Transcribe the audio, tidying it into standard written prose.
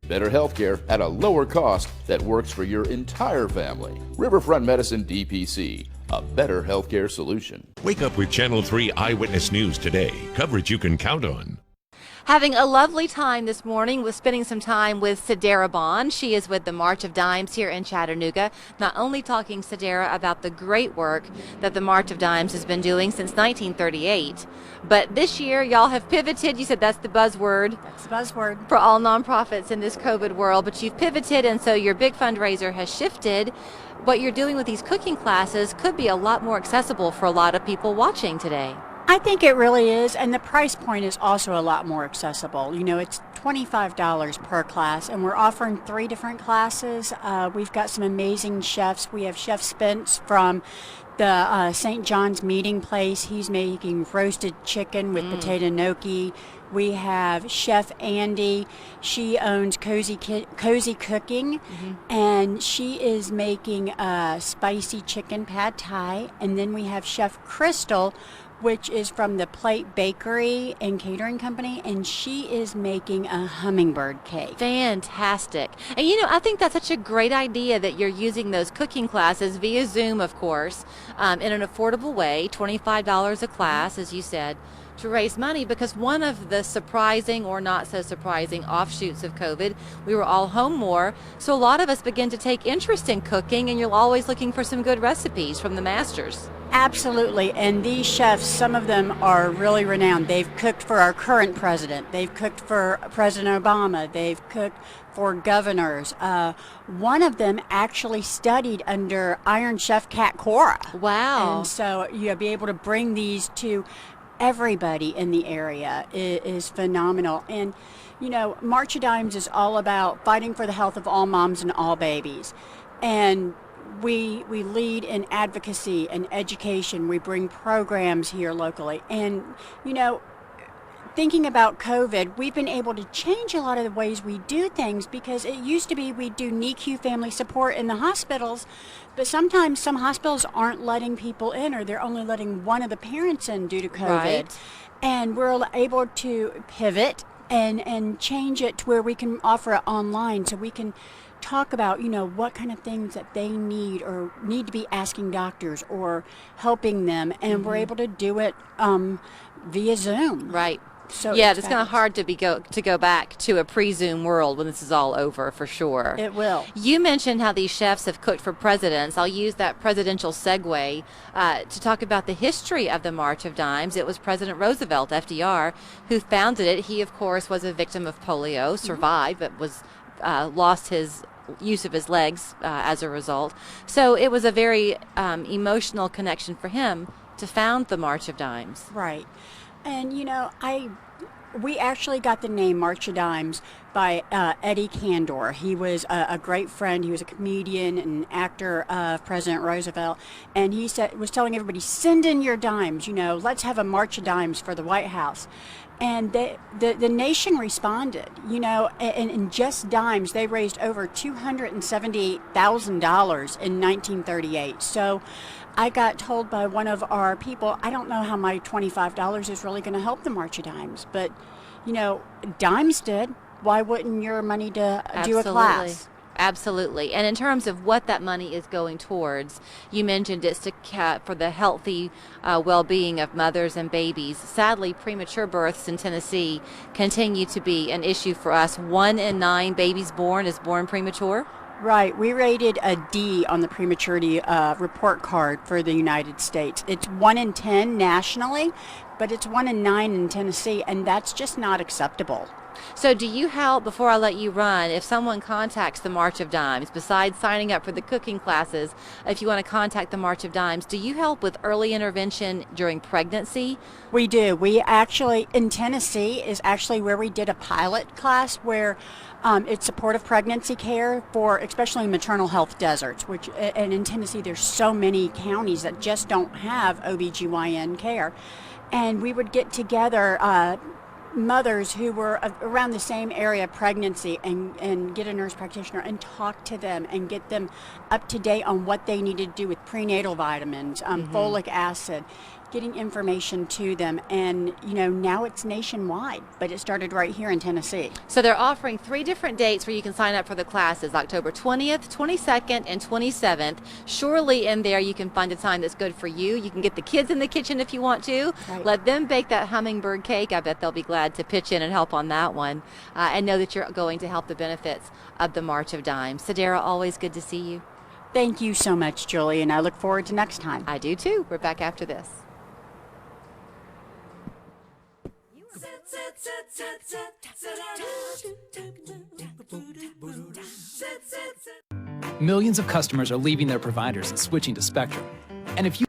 Better healthcare at a lower cost that works for your entire family. Riverfront Medicine DPC, a better healthcare solution. Wake up with Channel 3 Eyewitness News today. Coverage you can count on. Having a lovely time this morning with spending some time with Sadara Bond. She is with the March of Dimes here in Chattanooga. Not only talking, Sadara, about the great work that the March of Dimes has been doing since 1938, but this year y'all have pivoted. You said that's the buzzword. That's the buzzword. For all nonprofits in this COVID world, but you've pivoted, and so your big fundraiser has shifted. What you're doing with these cooking classes could be a lot more accessible for a lot of people watching today. I think it really is, and the price point is also a lot more accessible. You know, it's $25 per class, and we're offering 3 different classes. We've got some amazing chefs. We have Chef Spence from the St. John's Meeting Place. He's making roasted chicken with potato gnocchi. We have Chef Andy. She owns Cozy Cooking, and she is making spicy chicken pad thai. And then we have Chef Crystal, which is from the Plate Bakery and Catering Company, and she is making a hummingbird cake. Fantastic. And you know, I think that's such a great idea that you're using those cooking classes via Zoom, of course, in an affordable way, $25 a class, as you said, to raise money, because one of the surprising or not so surprising offshoots of COVID, we were all home more, so a lot of us begin to take interest in cooking, and you're always looking for some good recipes from the masters. Absolutely, and these chefs, some of them are really renowned. They've cooked for our current president. They've cooked for President Obama. They've cooked for governors. One of them actually studied under Iron Chef Kat Cora. Wow. And so you'll be able to bring these to everybody in the area. Is phenomenal. And you know, March of Dimes is all about fighting for the health of all moms and all babies. And we lead in advocacy and education. We bring programs here locally. And, you know, thinking about COVID, we've been able to change a lot of the ways we do things, because it used to be we do NICU family support in the hospitals, but sometimes some hospitals aren't letting people in, or they're only letting one of the parents in due to COVID. Right. And we're able to pivot and change it to where we can offer it online, so we can talk about, you know, what kind of things that they need or need to be asking doctors or helping them, and we're able to do it via Zoom. Right. So yeah, it's kind of hard to go back to a pre-Zoom world when this is all over, for sure. It will. You mentioned how these chefs have cooked for presidents. I'll use that presidential segue to talk about the history of the March of Dimes. It was President Roosevelt, FDR, who founded it. He, of course, was a victim of polio, survived, but was lost his use of his legs as a result. So it was a very emotional connection for him to found the March of Dimes. Right. And, you know, we actually got the name March of Dimes by Eddie Candor. He was a great friend. He was a comedian and actor of President Roosevelt. And he was telling everybody, send in your dimes, you know, let's have a March of Dimes for the White House. And the nation responded, you know, and in just dimes, they raised over $278,000 in 1938. So I got told by one of our people, I don't know how my $25 is really going to help the March of Dimes, but, you know, dimes did. Why wouldn't your money do a class? Absolutely. And in terms of what that money is going towards, you mentioned it's for the healthy well-being of mothers and babies. Sadly, premature births in Tennessee continue to be an issue for us. 1 in 9 babies born is born premature. Right. We rated a D on the prematurity report card for the United States. It's 1 in 10 nationally, but it's 1 in 9 in Tennessee, and that's just not acceptable. So do you help, before I let you run, if someone contacts the March of Dimes, besides signing up for the cooking classes, if you want to contact the March of Dimes, do you help with early intervention during pregnancy? We do. We actually, in Tennessee, is actually where we did a pilot class where it's supportive pregnancy care for especially maternal health deserts, and in Tennessee there's so many counties that just don't have OBGYN care. And we would get together mothers who were around the same area of pregnancy and get a nurse practitioner and talk to them and get them up to date on what they need to do with prenatal vitamins, folic acid. getting information to them. And, now it's nationwide, but it started right here in Tennessee. So they're offering 3 different dates where you can sign up for the classes, October 20th, 22nd, and 27th. Surely in there you can find a time that's good for you. You can get the kids in the kitchen if you want to. Right. Let them bake that hummingbird cake. I bet they'll be glad to pitch in and help on that one. And know that you're going to help the benefits of the March of Dimes. Sadara, always good to see you. Thank you so much, Julie, and I look forward to next time. I do too. We're back after this. Millions of customers are leaving their providers and switching to Spectrum. And if you